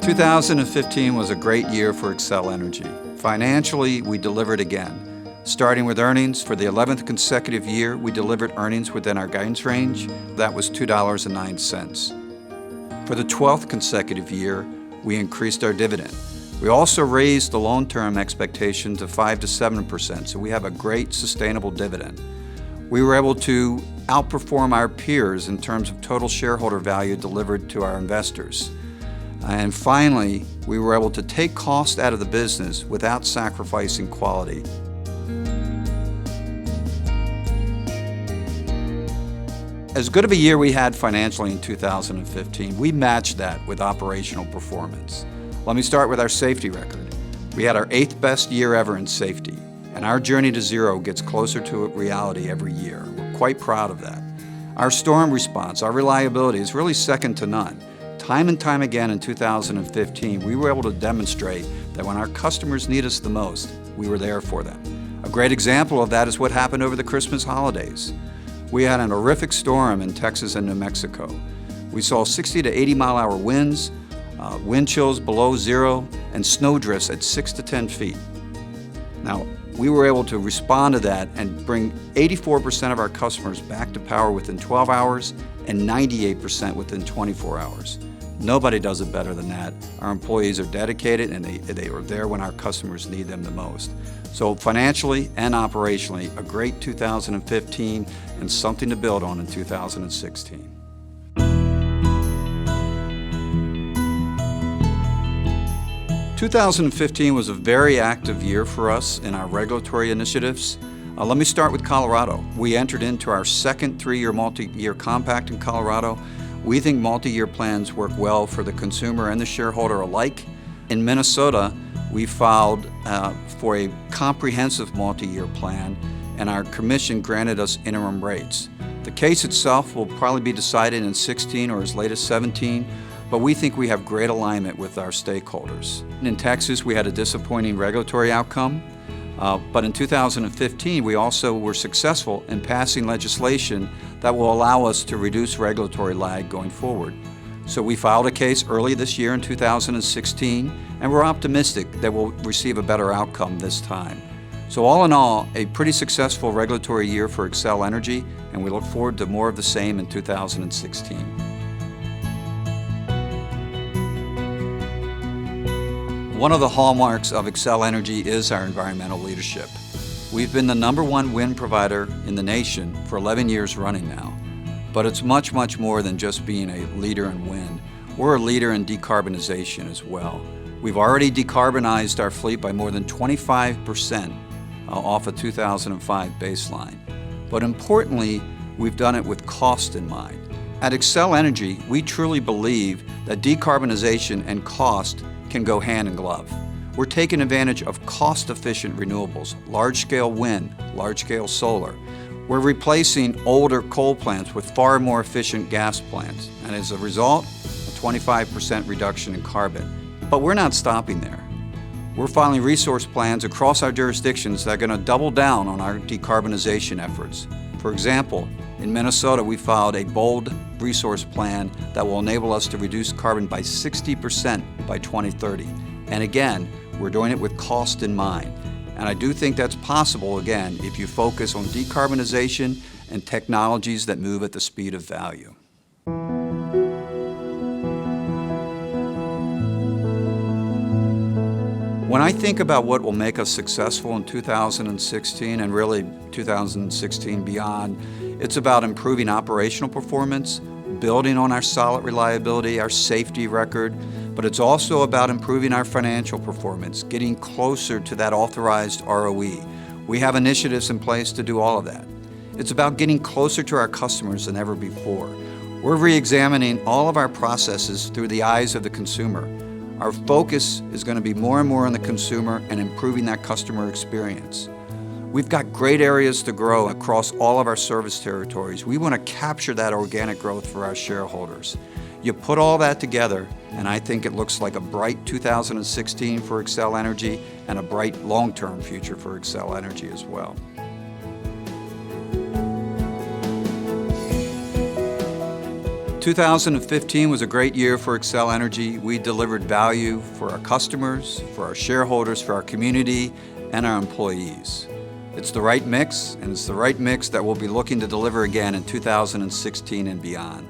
2015 was a great year for Xcel Energy. Financially, we delivered again. Starting with earnings, for the 11th consecutive year, we delivered earnings within our guidance range. That was $2.09. For the 12th consecutive year, we increased our dividend. We also raised the long-term expectation to 5 to 7%, so we have a great sustainable dividend. We were able to outperform our peers in terms of total shareholder value delivered to our investors. And finally, we were able to take cost out of the business without sacrificing quality. As good of a year we had financially in 2015, we matched that with operational performance. Let me start with our safety record. We had our 8th best year ever in safety, and our journey to zero gets closer to reality every year. We're quite proud of that. Our storm response, our reliability is really second to none. Time and time again in 2015, we were able to demonstrate that when our customers need us the most, we were there for them. A great example of that is what happened over the Christmas holidays. We had an horrific storm in Texas and New Mexico. We saw 60 to 80 mile-hour winds, wind chills below zero, and snow drifts at 6 to 10 feet. Now, we were able to respond to that and bring 84% of our customers back to power within 12 hours and 98% within 24 hours. Nobody does it better than that. Our employees are dedicated and they are there when our customers need them the most. So financially and operationally, a great 2015 and something to build on in 2016. – 2015 was a very active year for us in our regulatory initiatives. Let me start with Colorado. We entered into our second 3-year multi-year compact in Colorado. We think multi-year plans work well for the consumer and the shareholder alike. In Minnesota, we filed for a comprehensive multi-year plan, and our commission granted us interim rates. The case itself will probably be decided in 16 or as late as 17, but we think we have great alignment with our stakeholders. In Texas, we had a disappointing regulatory outcome, but in 2015, we also were successful in passing legislation that will allow us to reduce regulatory lag going forward. So we filed a case early this year in 2016, and we're optimistic that we'll receive a better outcome this time. So all in all, a pretty successful regulatory year for Xcel Energy, and we look forward to more of the same in 2016. One of the hallmarks of Xcel Energy is our environmental leadership. We've been the #1 wind provider in the nation for 11 years running now. But it's much, much more than just being a leader in wind. We're a leader in decarbonization as well. We've already decarbonized our fleet by more than 25% off a 2005 baseline. But importantly, we've done it with cost in mind. At Xcel Energy, we truly believe that decarbonization and cost can go hand in glove. We're taking advantage of cost-efficient renewables, large-scale wind, large-scale solar. We're replacing older coal plants with far more efficient gas plants, and as a result, a 25% reduction in carbon. But we're not stopping there. We're filing resource plans across our jurisdictions that are going to double down on our decarbonization efforts. For example, in Minnesota, we filed a bold resource plan that will enable us to reduce carbon by 60% by 2030. And again, we're doing it with cost in mind. And I do think that's possible, again, if you focus on decarbonization and technologies that move at the speed of value. When I think about what will make us successful in 2016 and really 2016 beyond, it's about improving operational performance, building on our solid reliability, our safety record, but it's also about improving our financial performance, getting closer to that authorized ROE. We have initiatives in place to do all of that. It's about getting closer to our customers than ever before. We're re-examining all of our processes through the eyes of the consumer. Our focus is going to be more and more on the consumer and improving that customer experience. We've got great areas to grow across all of our service territories. We want to capture that organic growth for our shareholders. You put all that together, and I think it looks like a bright 2016 for Xcel Energy and a bright long-term future for Xcel Energy as well. 2015 was a great year for Xcel Energy. We delivered value for our customers, for our shareholders, for our community, and our employees. It's the right mix, and it's the right mix that we'll be looking to deliver again in 2016 and beyond.